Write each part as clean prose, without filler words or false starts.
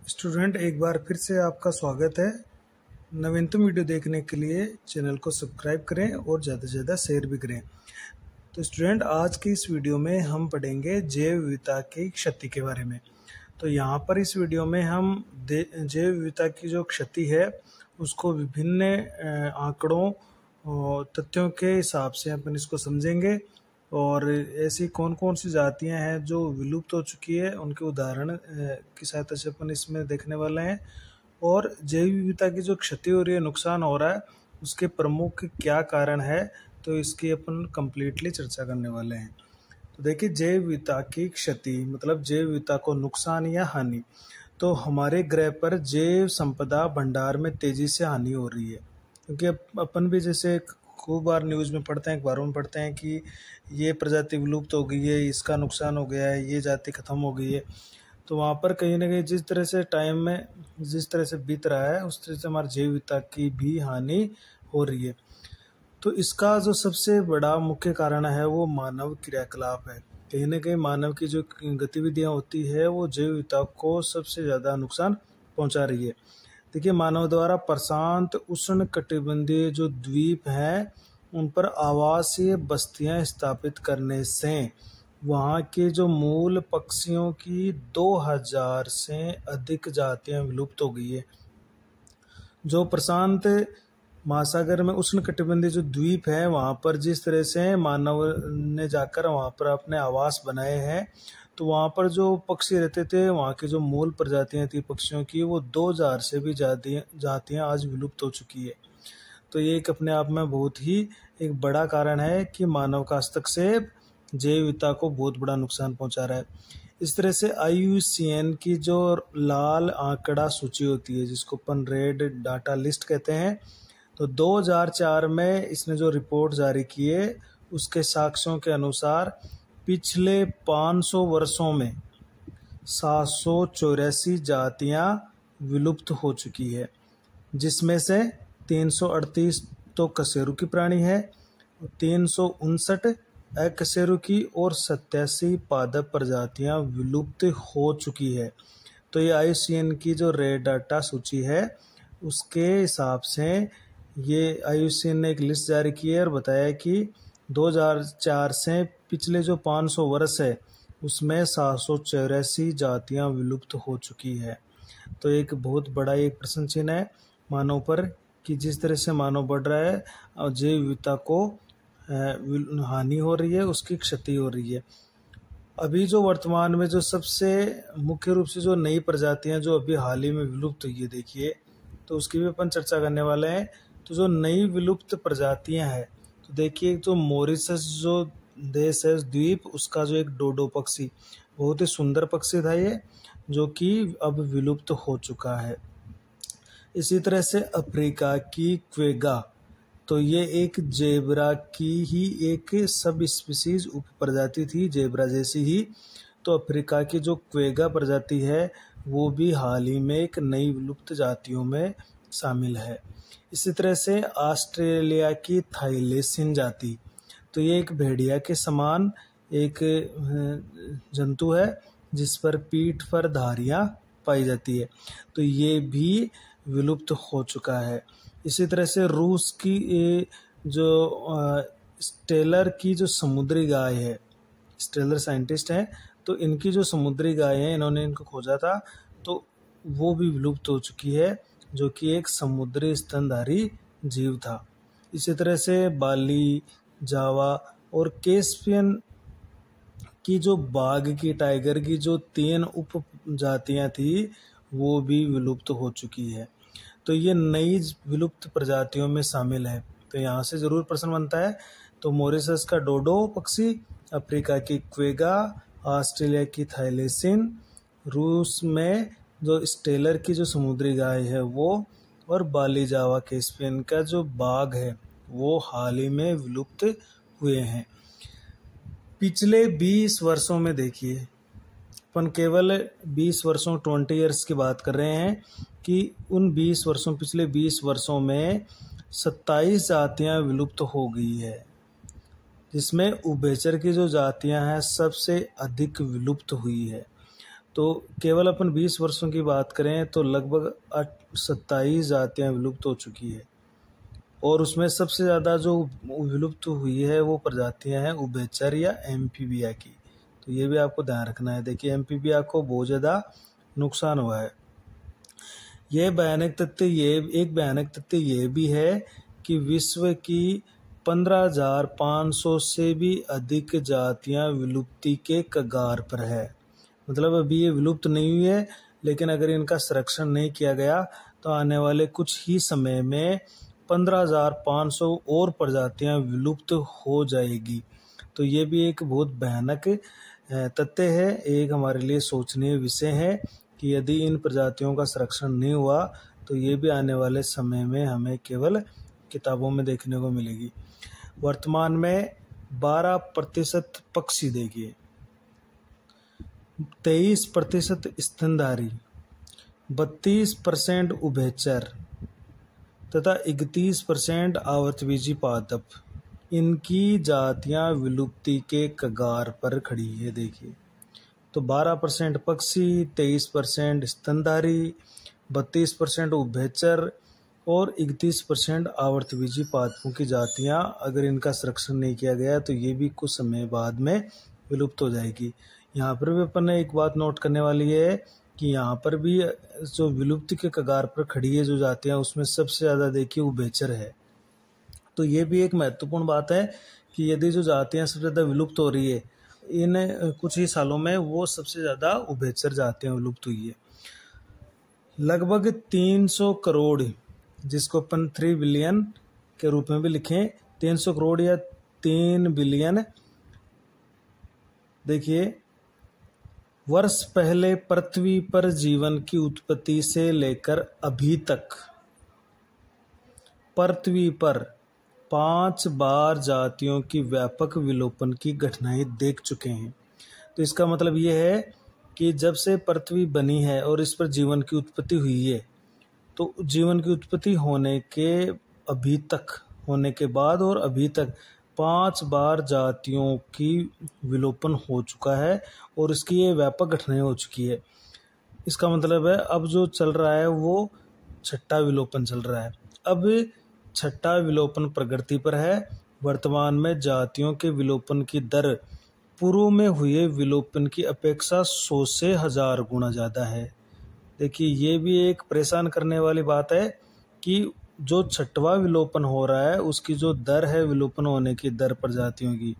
Student, एक बार फिर से आपका स्वागत है। नवीनतम वीडियो देखने के लिए चैनल को सब्सक्राइब करें और ज़्यादा से ज़्यादा शेयर भी करें। तो स्टूडेंट, आज की इस वीडियो में हम पढ़ेंगे जैव विविधता की क्षति के बारे में। तो यहाँ पर इस वीडियो में हम जैव विविधता की जो क्षति है उसको विभिन्न आंकड़ों और तथ्यों के हिसाब से अपन इसको समझेंगे और ऐसी कौन कौन सी जातियां हैं जो विलुप्त हो चुकी है उनके उदाहरण की सहायता से अपन इसमें देखने वाले हैं। और जैव विविधता की जो क्षति हो रही है, नुकसान हो रहा है, उसके प्रमुख क्या कारण है, तो इसकी अपन कंप्लीटली चर्चा करने वाले हैं। तो देखिए, जैव विविधता की क्षति मतलब जैव विविधता को नुकसान या हानि। तो हमारे ग्रह पर जैव संपदा भंडार में तेजी से हानि हो रही है, क्योंकि अपन भी जैसे खूब बार न्यूज़ में पढ़ते हैं, अखबारों में पढ़ते हैं कि ये प्रजाति विलुप्त हो गई है, इसका नुकसान हो गया है, ये जाति खत्म हो गई है। तो वहाँ पर कहीं ना कहीं जिस तरह से टाइम में जिस तरह से बीत रहा है उस तरह से हमारी जैव विविधता की भी हानि हो रही है। तो इसका जो सबसे बड़ा मुख्य कारण है वो मानव क्रियाकलाप है। कहीं ना कहीं मानव की जो गतिविधियाँ होती है वो जैव विविधता को सबसे ज़्यादा नुकसान पहुँचा रही है। देखिए, मानव द्वारा प्रशांत उष्ण कटिबंधीय जो द्वीप हैं उन पर आवासीय बस्तियां स्थापित करने से वहाँ के जो मूल पक्षियों की 2000 से अधिक जातियां विलुप्त हो गई है। जो प्रशांत महासागर में उष्ण कटिबंधीय जो द्वीप है वहाँ पर जिस तरह से मानव ने जाकर वहाँ पर अपने आवास बनाए हैं, तो वहाँ पर जो पक्षी रहते थे, वहाँ की जो मूल प्रजातियां थी पक्षियों की, वो 2000 से भी जातियां आज विलुप्त हो चुकी है। तो ये एक अपने आप में बहुत ही एक बड़ा कारण है कि मानव का हस्तक्षेप जैव विविधता को बहुत बड़ा नुकसान पहुंचा रहा है। इस तरह से IUCN की जो लाल आंकड़ा सूची होती है, जिसको अपन रेड डाटा लिस्ट कहते हैं, तो 2004 में इसने जो रिपोर्ट जारी की है उसके साक्ष्यों के अनुसार पिछले 500 वर्षों में 784 जातियां विलुप्त हो चुकी है, जिसमें से 338 तो कशेरुकी प्राणी है, 359 अकशेरुकी और 87 पादप प्रजातियां विलुप्त हो चुकी है। तो ये IUCN की जो रेड डाटा सूची है उसके हिसाब से ये IUCN ने एक लिस्ट जारी की है और बताया कि 2004 से पिछले जो 500 वर्ष है उसमें 784 जातियां विलुप्त हो चुकी है। तो एक बहुत बड़ा एक प्रश्न चिन्ह है मानव पर कि जिस तरह से मानव बढ़ रहा है और जैव विविधता को हानि हो रही है, उसकी क्षति हो रही है। अभी जो वर्तमान में जो सबसे मुख्य रूप से जो नई प्रजातियां जो अभी हाल ही में विलुप्त हुई है, देखिए, तो उसकी भी अपन चर्चा करने वाले हैं। तो जो नई विलुप्त प्रजातियां हैं, तो देखिए, जो मॉरिशस जो देश है, द्वीप, उसका जो एक डोडो पक्षी, बहुत ही सुंदर पक्षी था ये, जो कि अब विलुप्त हो चुका है। इसी तरह से अफ्रीका की क्वेगा, तो ये एक जेब्रा की ही एक सब स्पीसीज उप प्रजाति थी, जेब्रा जैसी ही। तो अफ्रीका की जो क्वेगा प्रजाति है वो भी हाल ही में एक नई विलुप्त जातियों में शामिल है। इसी तरह से ऑस्ट्रेलिया की थाईलेसिन जाति, तो ये एक भेड़िया के समान एक जंतु है जिस पर पीठ पर धारियां पाई जाती है, तो ये भी विलुप्त हो चुका है। इसी तरह से रूस की जो स्टेलर की जो समुद्री गाय है, स्टेलर साइंटिस्ट हैं, तो इनकी जो समुद्री गाय है, इन्होंने इनको खोजा था, तो वो भी विलुप्त हो चुकी है, जो कि एक समुद्री स्तनधारी जीव था। इसी तरह से बाली, जावा और कैस्पियन की जो बाघ की, टाइगर की जो 3 उप जातियां थी वो भी विलुप्त हो चुकी है। तो ये नई विलुप्त प्रजातियों में शामिल है। तो यहाँ से जरूर प्रश्न बनता है। तो मॉरिशस का डोडो पक्षी, अफ्रीका की क्वेगा, ऑस्ट्रेलिया की थाईलेसिन, रूस में जो स्टेलर की जो समुद्री गाय है वो, और बाली, जावा, कैस्पियन का जो बाघ है वो हाल ही में विलुप्त हुए हैं। पिछले 20 वर्षों में देखिए, अपन केवल 20 वर्षों 20 ईयर्स की बात कर रहे हैं कि उन 20 वर्षों पिछले 20 वर्षों में 27 जातियां विलुप्त हो गई है, जिसमें उभयचर की जो जातियां हैं सबसे अधिक विलुप्त हुई है। तो केवल अपन 20 वर्षों की बात करें तो लगभग 27 जातियाँ विलुप्त हो चुकी है, और उसमें सबसे ज़्यादा जो विलुप्त हुई है वो प्रजातियां हैं उभयचर या एम्फीबिया की। तो ये भी आपको ध्यान रखना है। देखिए एम्फीबिया को बहुत ज़्यादा नुकसान हुआ है। एक भयानक तथ्य ये भी है कि विश्व की 15,500 से भी अधिक जातियां विलुप्ति के कगार पर है। मतलब अभी ये विलुप्त नहीं हुई है, लेकिन अगर इनका संरक्षण नहीं किया गया तो आने वाले कुछ ही समय में 15,500 और प्रजातियां विलुप्त हो जाएगी। तो ये भी एक बहुत भयानक तथ्य है, एक हमारे लिए सोचनीय विषय है कि यदि इन प्रजातियों का संरक्षण नहीं हुआ तो ये भी आने वाले समय में हमें केवल किताबों में देखने को मिलेगी। वर्तमान में 12% पक्षी, देखिए 23% स्तनधारी, 32% उभयचर तथा 31% आवर्तबीजी पादप, इनकी जातियां विलुप्ति के कगार पर खड़ी है। देखिए तो 12% पक्षी, 23% स्तनधारी, 32% उभयचर और 31% आवर्तबीजी पादपों की जातियां, अगर इनका संरक्षण नहीं किया गया तो ये भी कुछ समय बाद में विलुप्त हो जाएगी। यहाँ पर भी अपन ने एक बात नोट करने वाली है कि यहाँ पर भी जो विलुप्ति के कगार पर खड़ी है जो जातियां, उसमें सबसे ज़्यादा देखिए उभयचर है। तो ये भी एक महत्वपूर्ण बात है कि यदि जो जातियां सबसे ज़्यादा विलुप्त हो रही है इन कुछ ही सालों में, वो सबसे ज़्यादा उभयचर जातियां विलुप्त हुई है। लगभग 300 करोड़, जिसको अपन 3 बिलियन के रूप में भी लिखें, 300 करोड़ या 3 बिलियन, देखिए वर्ष पहले पृथ्वी पर जीवन की उत्पत्ति से लेकर अभी तक पृथ्वी पर 5 बार जातियों की व्यापक विलोपन की घटनाएं देख चुके हैं। तो इसका मतलब ये है कि जब से पृथ्वी बनी है और इस पर जीवन की उत्पत्ति हुई है, तो जीवन की उत्पत्ति होने के बाद और अभी तक 5 बार जातियों की विलोपन हो चुका है, और इसकी ये व्यापक घटनाएं हो चुकी है। इसका मतलब है अब जो चल रहा है वो 6ठा विलोपन चल रहा है। अब 6ठा विलोपन प्रगति पर है। वर्तमान में जातियों के विलोपन की दर पूर्व में हुए विलोपन की अपेक्षा 100 से 1000 गुना ज़्यादा है। देखिए ये भी एक परेशान करने वाली बात है कि जो 6वां विलोपन हो रहा है उसकी जो दर है, विलोपन होने की दर प्रजातियों की,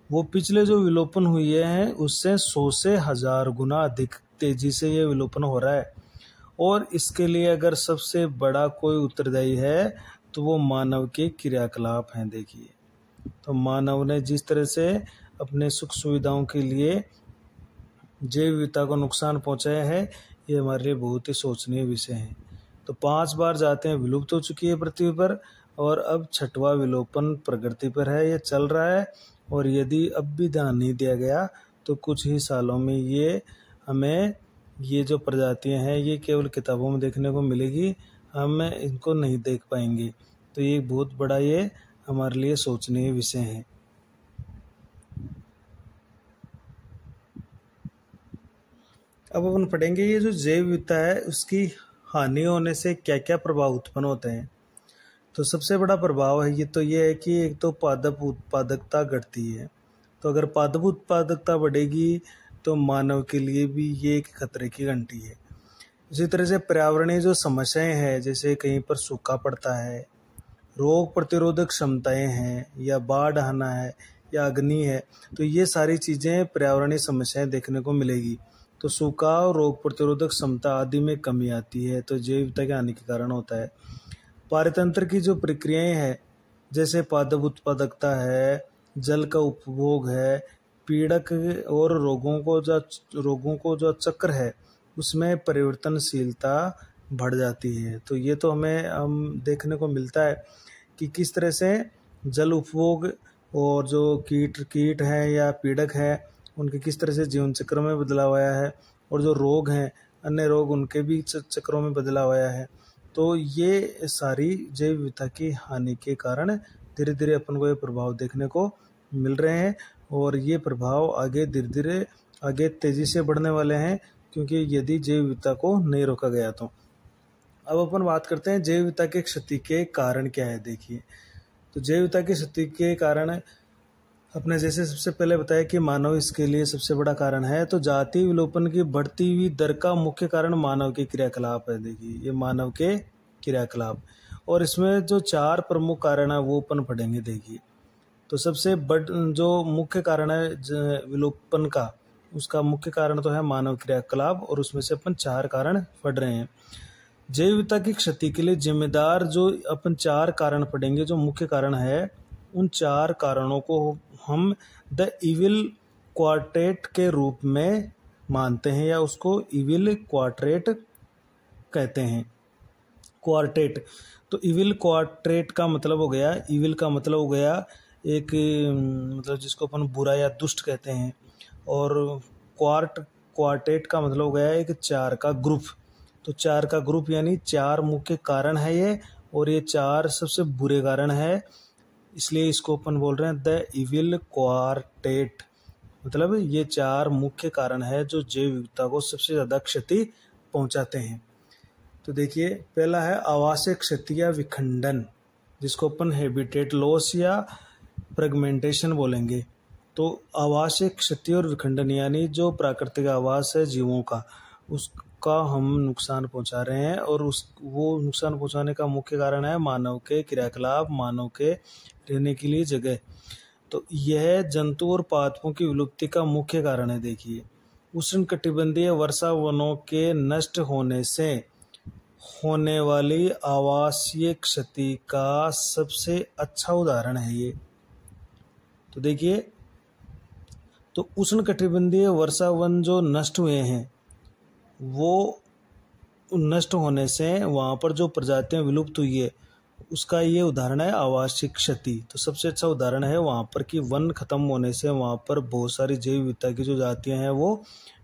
वो पिछले जो विलोपन हुए हैं उससे 100 से 1000 गुना अधिक तेजी से ये विलोपन हो रहा है। और इसके लिए अगर सबसे बड़ा कोई उत्तरदायी है तो वो मानव के क्रियाकलाप हैं। देखिए तो मानव ने जिस तरह से अपने सुख सुविधाओं के लिए जैव विविधता को नुकसान पहुंचाया है, ये हमारे लिए बहुत ही सोचनीय विषय है। तो 5 बार जातियां विलुप्त हो चुकी है पृथ्वी पर, और अब 6वां विलोपन प्रगति पर है, ये चल रहा है। और यदि अब भी ध्यान नहीं दिया गया तो कुछ ही सालों में ये जो प्रजातियां हैं ये केवल किताबों में देखने को मिलेगी, हम इनको नहीं देख पाएंगे। तो ये बहुत बड़ा ये हमारे लिए सोचनीय विषय है। अब अपन पढ़ेंगे ये जो जैव विविधता है उसकी हानि होने से क्या क्या प्रभाव उत्पन्न होते हैं। तो सबसे बड़ा प्रभाव है ये है कि एक तो पादप उत्पादकता घटती है। तो अगर पादप उत्पादकता बढ़ेगी तो मानव के लिए भी ये एक खतरे की घंटी है। इसी तरह से पर्यावरणीय जो समस्याएं हैं, जैसे कहीं पर सूखा पड़ता है, रोग प्रतिरोधक क्षमताएं हैं, या बाढ़ आना है, या अग्नि है, तो ये सारी चीज़ें पर्यावरणीय समस्याएं देखने को मिलेगी। तो सूखा और रोग प्रतिरोधक क्षमता आदि में कमी आती है, तो जैव विविधता के हानि के कारण होता है। पारतंत्र की जो प्रक्रियाएं हैं, जैसे पादप उत्पादकता है, जल का उपभोग है, पीड़क और रोगों को जो चक्र है उसमें परिवर्तनशीलता बढ़ जाती है। तो ये तो हम देखने को मिलता है कि किस तरह से जल उपभोग और जो कीट हैं या पीड़क हैं उनके किस तरह से जीवन चक्र में बदलाव आया है, और जो रोग हैं, अन्य रोग, उनके भी चक्रों में बदलाव आया है। तो ये सारी जैव विविधता की हानि के कारण धीरे धीरे अपन को ये प्रभाव देखने को मिल रहे हैं, और ये प्रभाव आगे धीरे धीरे आगे तेजी से बढ़ने वाले हैं। क्योंकि यदि जैव विविधता को नहीं रोका गया तो। अब अपन बात करते हैं जैव विविधता के क्षति के कारण क्या है। देखिए, तो जैव विविधता की क्षति के कारण अपने जैसे सबसे पहले बताया कि मानव इसके लिए सबसे बड़ा कारण है। तो जातीय विलोपन की बढ़ती हुई दर का मुख्य कारण मानव के क्रियाकलाप है। देखिए, ये मानव के क्रियाकलाप, और इसमें जो 4 प्रमुख कारण है वो अपन पढ़ेंगे। देखिए, तो सबसे जो मुख्य कारण है विलोपन का, उसका मुख्य कारण तो है मानव क्रियाकलाप, और उसमें से अपन 4 कारण पढ़ रहे हैं। जैव विविधता की क्षति के लिए जिम्मेदार जो अपन 4 कारण पढ़ेंगे, जो मुख्य कारण है, उन 4 कारणों को हम द इविल क्वार्टेट के रूप में मानते हैं, या उसको इविल क्वार्टेट कहते हैं। क्वार्टेट, तो इविल क्वार्टेट का मतलब हो गया, इविल का मतलब हो गया एक मतलब जिसको अपन बुरा या दुष्ट कहते हैं, और क्वार्टेट का मतलब हो गया एक 4 का ग्रुप। तो 4 का ग्रुप यानी 4 मुख्य कारण है ये, और ये 4 सबसे बुरे कारण है, इसलिए इसको अपन बोल रहे हैं द इविल क्वार्टेट। मतलब ये 4 मुख्य कारण है जो जैव विविधता को सबसे ज्यादा क्षति पहुंचाते हैं। तो देखिए, पहला है आवासीय क्षति या विखंडन, जिसको अपन हैबिटेट लॉस या फ्रेगमेंटेशन बोलेंगे। तो आवासीय क्षति और विखंडन यानी जो प्राकृतिक आवास है जीवों का, उसका हम नुकसान पहुंचा रहे हैं, और वो नुकसान पहुंचाने का मुख्य कारण है मानव के क्रियाकलाप, मानव के रहने के लिए जगह। तो यह जंतु और पादपों की विलुप्ति का मुख्य कारण है। देखिए, उष्णकटिबंधीय वर्षा वनों के नष्ट होने से होने वाली आवासीय क्षति का सबसे अच्छा उदाहरण है ये। तो देखिए, तो उष्णकटिबंधीय वर्षा वन जो नष्ट हुए हैं, वो नष्ट होने से वहाँ पर जो प्रजातियां विलुप्त हुई है, उसका ये उदाहरण है आवासीय क्षति। तो सबसे अच्छा उदाहरण है वहाँ पर कि वन खत्म होने से वहाँ पर बहुत सारी जैव विविधता की जो जातियां हैं वो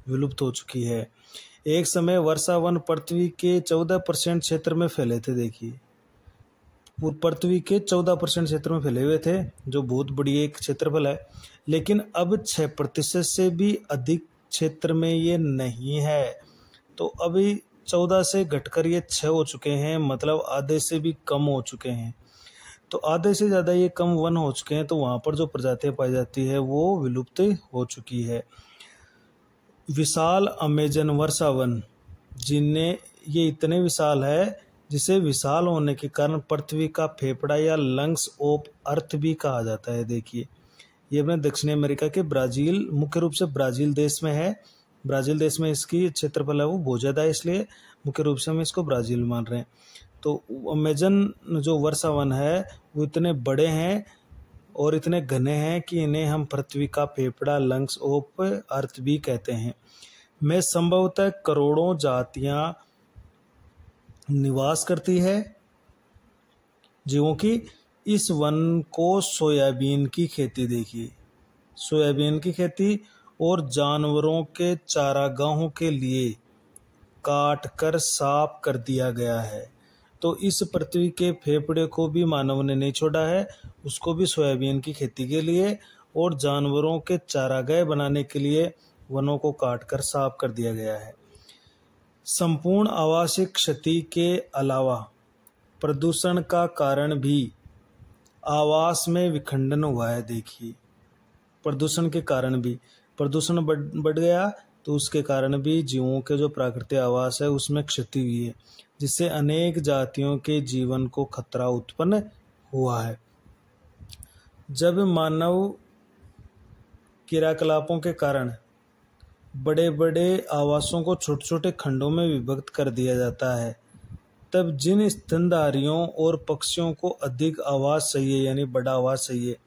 विलुप्त हो चुकी है। एक समय वर्षा वन पृथ्वी के 14% क्षेत्र में फैले थे। देखिए, पृथ्वी के 14% क्षेत्र में फैले हुए थे, जो बहुत बड़ी एक क्षेत्रफल है, लेकिन अब 6% से भी अधिक क्षेत्र में ये नहीं है। तो अभी 14 से घटकर ये 6 हो चुके हैं, मतलब आधे से भी कम हो चुके हैं। तो आधे से ज़्यादा ये कम वन हो चुके हैं, तो वहाँ पर जो प्रजातियाँ पाई जाती है वो विलुप्त हो चुकी है। विशाल अमेजन वर्षा वन, जिन्हें ये इतने विशाल है जिसे विशाल होने के कारण पृथ्वी का फेफड़ा या लंग्स ऑफ अर्थ भी कहा जाता है। देखिए, ये अपने दक्षिण अमेरिका के ब्राज़ील, मुख्य रूप से ब्राज़ील देश में है। ब्राज़ील देश में इसकी क्षेत्रफल है वो बहुत ज़्यादा है, इसलिए मुख्य रूप से हम इसको ब्राज़ील मान रहे हैं। तो अमेजन जो वर्षा वन है वो इतने बड़े हैं और इतने घने हैं कि इन्हें हम पृथ्वी का फेफड़ा, लंग्स ऑफ अर्थ भी कहते हैं। में संभवतः करोड़ों जातियां निवास करती है जीवों की। इस वन को सोयाबीन की खेती, देखिए सोयाबीन की खेती और जानवरों के चारागाहों के लिए काट कर साफ कर दिया गया है। तो इस पृथ्वी के फेफड़े को भी मानव ने नहीं छोड़ा है, उसको भी सोयाबीन की खेती के लिए और जानवरों के चारागाह बनाने के लिए वनों को काट कर साफ कर दिया गया है। संपूर्ण आवासीय क्षति के अलावा प्रदूषण का कारण भी आवास में विखंडन हुआ है। देखिए, प्रदूषण के कारण भी, प्रदूषण बढ़ गया तो उसके कारण भी जीवों के जो प्राकृतिक आवास है उसमें क्षति हुई है, जिससे अनेक जातियों के जीवन को खतरा उत्पन्न हुआ है। जब मानव क्रियाकलापों के कारण बड़े बड़े आवासों को छोटे छोटे खंडों में विभक्त कर दिया जाता है, तब जिन स्तनधारियों और पक्षियों को अधिक आवास चाहिए, यानी बड़ा आवास चाहिए,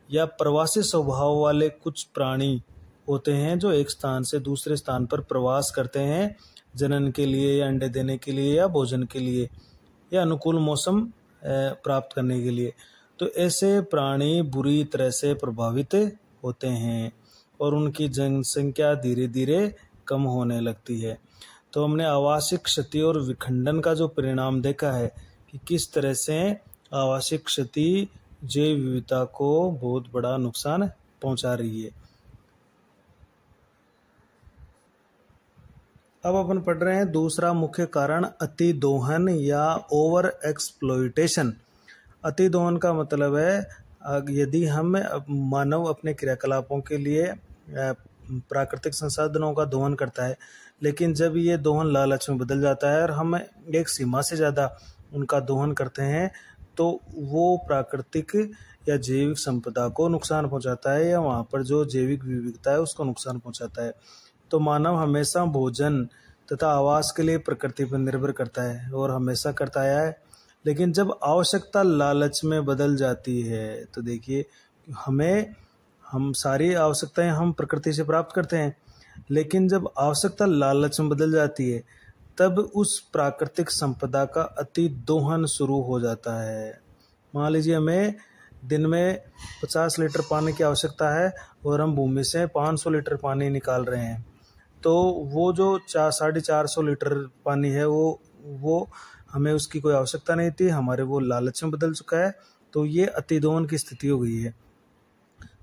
या प्रवासी स्वभाव वाले कुछ प्राणी होते हैं जो एक स्थान से दूसरे स्थान पर प्रवास करते हैं जनन के लिए या अंडे देने के लिए या भोजन के लिए या अनुकूल मौसम प्राप्त करने के लिए, तो ऐसे प्राणी बुरी तरह से प्रभावित होते हैं और उनकी जनसंख्या धीरे धीरे कम होने लगती है। तो हमने आवासीय क्षति और विखंडन का जो परिणाम देखा है कि किस तरह से आवासीय क्षति जैव विविधता को बहुत बड़ा नुकसान पहुंचा रही है। अब अपन पढ़ रहे हैं दूसरा मुख्य कारण अति दोहन या ओवर एक्सप्लॉइटेशन। अति दोहन का मतलब है यदि हम मानव अपने क्रियाकलापों के लिए प्राकृतिक संसाधनों का दोहन करता है, लेकिन जब ये दोहन लालच में बदल जाता है और हम एक सीमा से ज़्यादा उनका दोहन करते हैं तो वो प्राकृतिक या जैविक संपदा को नुकसान पहुंचाता है या वहाँ पर जो जैविक विविधता है उसको नुकसान पहुंचाता है। तो मानव हमेशा भोजन तथा आवास के लिए प्रकृति पर निर्भर करता है और हमेशा करता आया है, लेकिन जब आवश्यकता लालच में बदल जाती है तो देखिए हम सारी आवश्यकताएं हम प्रकृति से प्राप्त करते हैं, लेकिन जब आवश्यकता लालच में बदल जाती है तब उस प्राकृतिक संपदा का अति दोहन शुरू हो जाता है। मान लीजिए हमें दिन में 50 लीटर पानी की आवश्यकता है और हम भूमि से 500 लीटर पानी निकाल रहे हैं, तो वो जो 450 लीटर पानी है वो हमें उसकी कोई आवश्यकता नहीं थी, हमारे वो लालच में बदल चुका है, तो ये अतिदोहन की स्थिति हो गई है।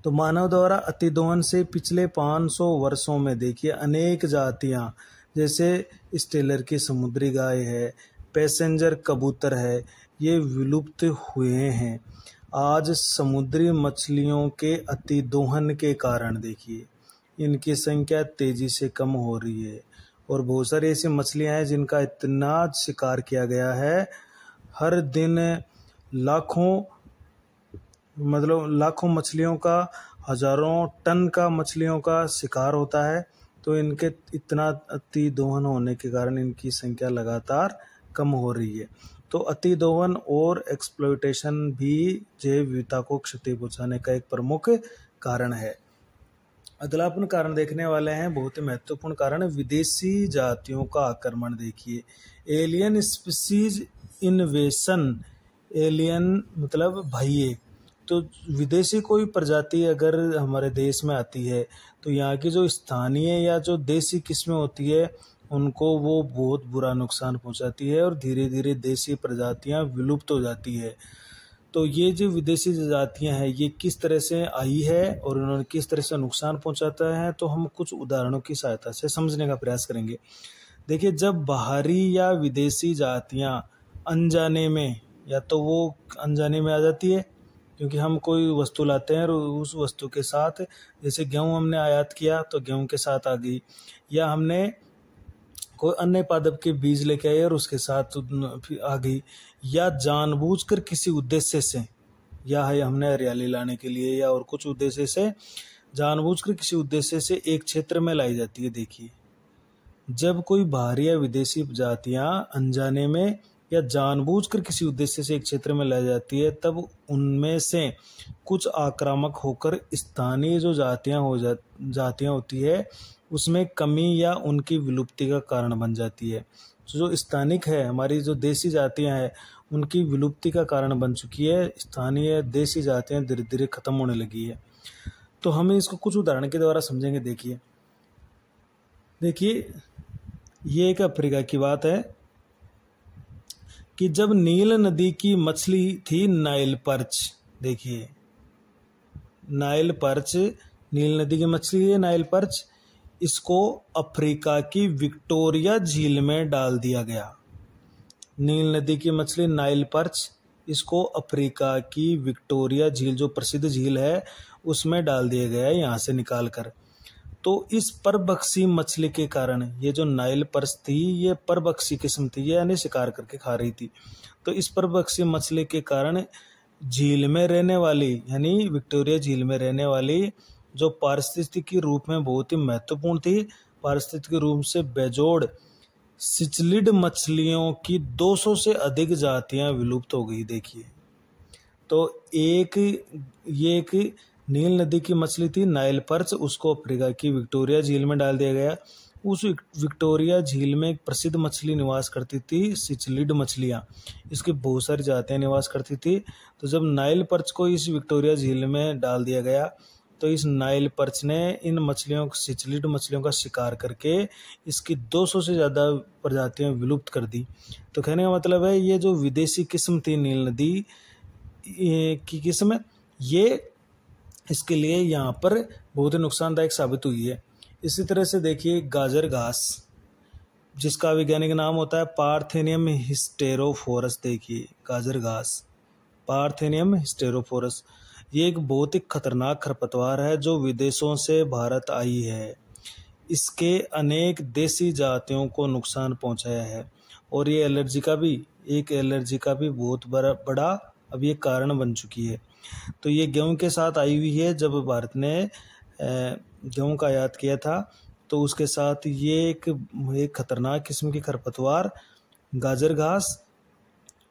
तो मानव द्वारा अतिदोहन से पिछले 500 वर्षों में देखिए अनेक जातियां जैसे स्टेलर की समुद्री गाय है, पैसेंजर कबूतर है, ये विलुप्त हुए हैं। आज समुद्री मछलियों के अतिदोहन के कारण देखिए इनकी संख्या तेजी से कम हो रही है और बहुत सारी ऐसी मछलियां हैं जिनका इतना शिकार किया गया है, हर दिन लाखों मछलियों का, हजारों टन का मछलियों का शिकार होता है। तो इनके इतना अति दोहन होने के कारण इनकी संख्या लगातार कम हो रही है। तो अति दोहन और एक्सप्लॉइटेशन भी जैव विविधता को क्षति पहुंचाने का एक प्रमुख कारण है। अगला अपन कारण देखने वाले हैं, बहुत ही महत्वपूर्ण कारण, विदेशी जातियों का आक्रमण। देखिए एलियन स्पीसीज इन्वेशन, एलियन मतलब बाह्य, तो विदेशी कोई प्रजाति अगर हमारे देश में आती है तो यहाँ की जो स्थानीय या जो देसी किस्में होती है उनको वो बहुत बुरा नुकसान पहुंचाती है और धीरे धीरे देसी प्रजातियां विलुप्त हो जाती है। तो ये जो विदेशी जातियां हैं ये किस तरह से आई है और उन्होंने किस तरह से नुकसान पहुंचाता है, तो हम कुछ उदाहरणों की सहायता से समझने का प्रयास करेंगे। देखिए जब बाहरी या विदेशी जातियां अनजाने में, या तो वो अनजाने में आ जाती है क्योंकि हम कोई वस्तु लाते हैं और उस वस्तु के साथ, जैसे गेहूं हमने आयात किया तो गेहूं के साथ आ गई, या हमने कोई अन्य पादप के बीज लेके आए और उसके साथ आ गई, या जानबूझकर किसी उद्देश्य से, या है हमने हरियाली लाने के लिए या और कुछ उद्देश्य से जानबूझकर किसी उद्देश्य से एक क्षेत्र में लाई जाती है। देखिए जब कोई बाहरी या विदेशी जातियां अनजाने में या जानबूझकर किसी उद्देश्य से एक क्षेत्र में लाई जाती है तब उनमें से कुछ आक्रामक होकर स्थानीय जो जातियां होती है उसमें कमी या उनकी विलुप्ति का कारण बन जाती है। जो स्थानिक है, हमारी जो देसी जातियां हैं उनकी विलुप्ति का कारण बन चुकी है, स्थानीय देसी जातियां धीरे धीरे खत्म होने लगी है। तो हम इसको कुछ उदाहरण के द्वारा समझेंगे। देखिए ये एक अफ्रीका की बात है कि जब नील नदी की मछली थी नाइल पर्च, देखिए नाइल पर्च नील नदी की मछली है नाइल पर्च, इसको अफ्रीका की विक्टोरिया झील में डाल दिया गया। नील नदी की मछली नाइल पर्च, इसको अफ्रीका की विक्टोरिया झील जो प्रसिद्ध झील है उसमें डाल दिया गया है यहाँ से निकाल कर। तो इस परभक्षी मछली के कारण, ये जो नाइल पर्च थी ये परभक्षी किस्म थी, यानी शिकार करके खा रही थी, तो इस परभक्षी मछली के कारण झील में रहने वाली यानी विक्टोरिया झील में रहने वाली जो पारिस्थितिकी रूप में बहुत ही महत्वपूर्ण थी, पारिस्थितिकी रूप से बेजोड़ सिचलिड मछलियों की 200 से अधिक जातियां विलुप्त हो गई। देखिए तो ये एक नील नदी की मछली थी नाइल पर्च, उसको अफ्रीका की विक्टोरिया झील में डाल दिया गया। उस विक्टोरिया झील में एक प्रसिद्ध मछली निवास करती थी, सिचलिड मछलियां, इसकी बहुत सारी जातियां निवास करती थी। तो जब नाइल पर्च को इस विक्टोरिया झील में डाल दिया गया तो इस नाइल पर्च ने इन मछलियों, सिचलिड मछलियों का शिकार करके इसकी 200 से ज़्यादा प्रजातियां विलुप्त कर दी। तो कहने का मतलब है ये जो विदेशी किस्म थी नील नदी की किस्म, ये इसके लिए यहाँ पर बहुत ही नुकसानदायक साबित हुई है। इसी तरह से देखिए गाजर घास, जिसका वैज्ञानिक नाम होता है पार्थेनियम हिस्टेरोफोरस। देखिए गाजर घास, पार्थेनियम हिस्टेरोफोरस, ये एक बहुत ही खतरनाक खरपतवार है जो विदेशों से भारत आई है। इसके अनेक देसी जातियों को नुकसान पहुंचाया है और ये एलर्जी का भी बहुत बड़ा अब ये कारण बन चुकी है। तो ये गेहूं के साथ आई हुई है। जब भारत ने गेहूं का आयात किया था तो उसके साथ ये एक खतरनाक किस्म की खरपतवार गाजर घास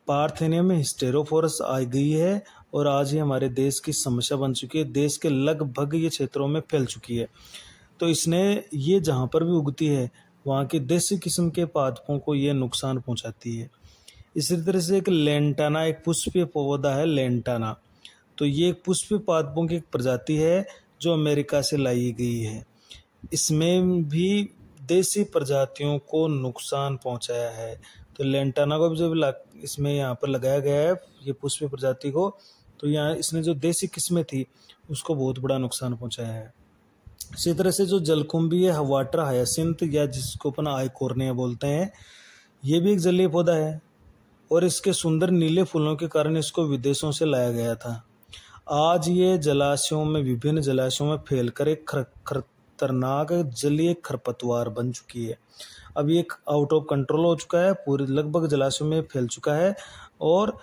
पार्थेनियम हिस्टेरोफोरस आ गई है और आज ये हमारे देश की समस्या बन चुकी है। देश के लगभग ये क्षेत्रों में फैल चुकी है। तो इसने ये जहाँ पर भी उगती है वहाँ के देसी किस्म के पादपों को ये नुकसान पहुँचाती है। इसी तरह से एक लेंटाना, एक पुष्पीय पौधा है लेंटाना। तो ये एक पुष्पीय पादपों की एक प्रजाति है जो अमेरिका से लाई गई है। इसमें भी देसी प्रजातियों को नुकसान पहुंचाया है। तो लेंटाना को भी जब इसमें यहाँ पर लगाया गया है ये पुष्पीय प्रजाति को, तो यहाँ इसने जो देसी किस्में थी उसको बहुत बड़ा नुकसान पहुंचाया है। इसी तरह से जो जलकुंभी है वाटर हायासिंथ या जिसको अपन आइकोर्निया बोलते हैं, ये भी एक जलीय पौधा है और इसके सुंदर नीले फूलों के कारण इसको विदेशों से लाया गया था। आज ये जलाशयों में, विभिन्न जलाशयों में फैलकर एक खतरनाक जलीय खरपतवार बन चुकी है। अब ये आउट ऑफ कंट्रोल हो चुका है, पूरे लगभग जलाशयों में फैल चुका है और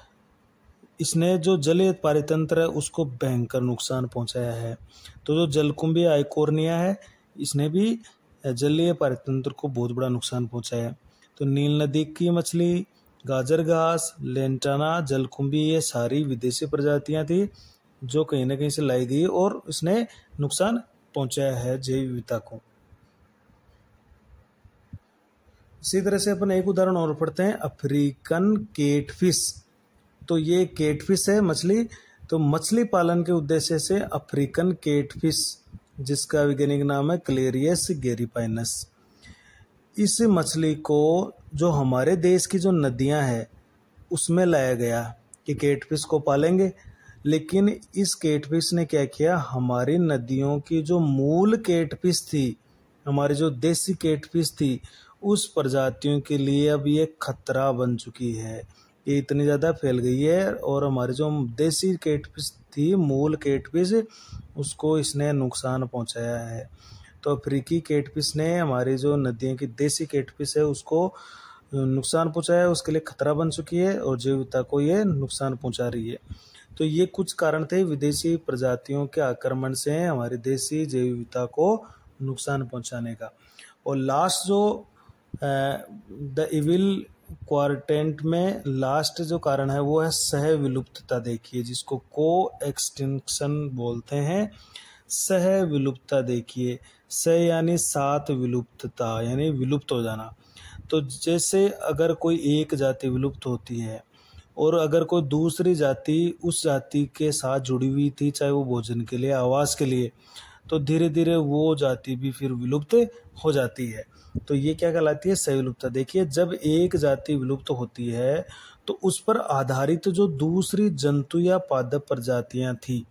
इसने जो जलीय पारितंत्र है उसको भयंकर नुकसान पहुंचाया है। तो जो जलकुंभी आइकोर्निया है इसने भी जलीय पारितंत्र को बहुत बड़ा नुकसान पहुंचाया है। तो नील नदी की मछली, गाजर घास, लेंटाना, जलकुंभी, ये सारी विदेशी प्रजातियां थी जो कहीं ना कहीं से लाई गई और इसने नुकसान पहुंचाया है जैव विविधता को। इसी तरह से अपन एक उदाहरण और पढ़ते हैं, अफ्रीकन केटफिश। तो ये केटफिश है मछली। तो मछली पालन के उद्देश्य से अफ्रीकन केटफिश, जिसका वैज्ञानिक नाम है क्लेरियस गेरीपाइनस, इस मछली को जो हमारे देश की जो नदियां हैं उसमें लाया गया कि केटफिश को पालेंगे। लेकिन इस केटफिश ने क्या किया, हमारी नदियों की जो मूल केटफिश थी, हमारी जो देसी केटफिश थी, उस प्रजातियों के लिए अब ये खतरा बन चुकी है। ये इतनी ज़्यादा फैल गई है और हमारी जो देसी केटफिश थी, मूल केटफिश, उसको इसने नुकसान पहुंचाया है। तो अफ्रीकी केटफिश ने हमारी जो नदियों की देसी केटफिश है उसको नुकसान पहुंचाया, उसके लिए खतरा बन चुकी है और जैव विविधता को ये नुकसान पहुंचा रही है। तो ये कुछ कारण थे विदेशी प्रजातियों के आक्रमण से हमारी देशी जैव विविधता को नुकसान पहुंचाने का। और लास्ट जो द इविल क्वार्टेंट में लास्ट जो कारण है वो है सह विलुप्तता। देखिए जिसको को एक्सटिंक्शन बोलते हैं, सह विलुप्तता। देखिए सह यानी साथ, विलुप्तता यानी विलुप्त हो जाना। तो जैसे अगर कोई एक जाति विलुप्त होती है और अगर कोई दूसरी जाति उस जाति के साथ जुड़ी हुई थी, चाहे वो भोजन के लिए, आवास के लिए, तो धीरे धीरे वो जाति भी फिर विलुप्त हो जाती है। तो ये क्या कहलाती है, सहविलुप्तता। देखिए जब एक जाति विलुप्त होती है तो उस पर आधारित जो दूसरी जंतु या पादप प्रजातियां थी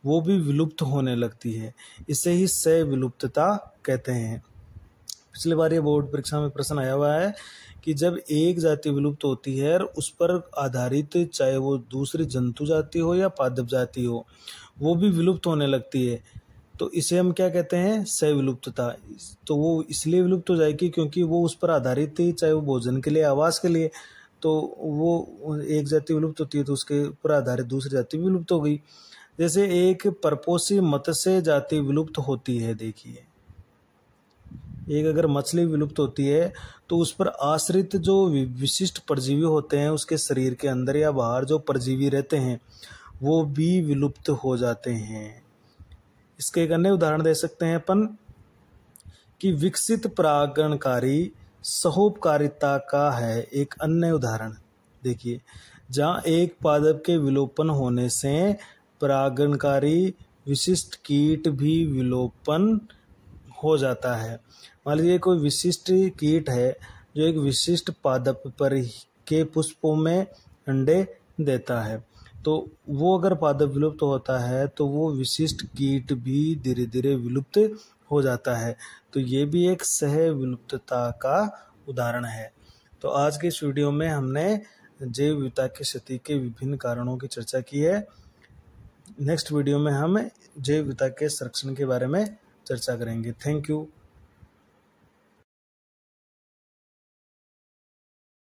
वो भी विलुप्त होने लगती है। इसे ही सहविलुप्तता कहते हैं। पिछली बार ये बोर्ड परीक्षा में प्रश्न आया हुआ है कि जब एक जाति विलुप्त होती है और उस पर आधारित चाहे वो दूसरी जंतु जाति हो या पादप जाति हो, वो भी विलुप्त होने लगती है, तो इसे हम क्या कहते हैं, सहविलुप्तता। तो वो इसलिए विलुप्त हो जाएगी क्योंकि वो उस पर आधारित थी, चाहे वो भोजन के लिए, आवास के लिए। तो वो एक जाति विलुप्त होती है तो उसके ऊपर आधारित दूसरी जाति भी विलुप्त हो गई। जैसे एक परपोषी मत्स्य जाति विलुप्त होती है। देखिए एक अगर मछली विलुप्त होती है तो उस पर आश्रित जो विशिष्ट परजीवी होते हैं उसके शरीर के अंदर या बाहर जो परजीवी रहते हैं वो भी विलुप्त हो जाते हैं। इसके एक अन्य उदाहरण दे सकते हैं अपन कि विकसित परागणकारी सहोपकारिता का है एक अन्य उदाहरण। देखिए जहाँ एक पादप के विलोपन होने से परागणकारी विशिष्ट कीट भी विलोपन हो जाता है। मान लीजिए कोई विशिष्ट कीट है जो एक विशिष्ट पादप पर के पुष्पों में अंडे देता है, तो वो अगर पादप विलुप्त होता है तो वो विशिष्ट कीट भी धीरे धीरे विलुप्त हो जाता है। तो ये भी एक सह विलुप्तता का उदाहरण है। तो आज की इस वीडियो में हमने जैव विविधता की क्षति के विभिन्न कारणों की चर्चा की है। नेक्स्ट वीडियो में हम जैव विविधता के संरक्षण के बारे में चर्चा करेंगे। Thank you.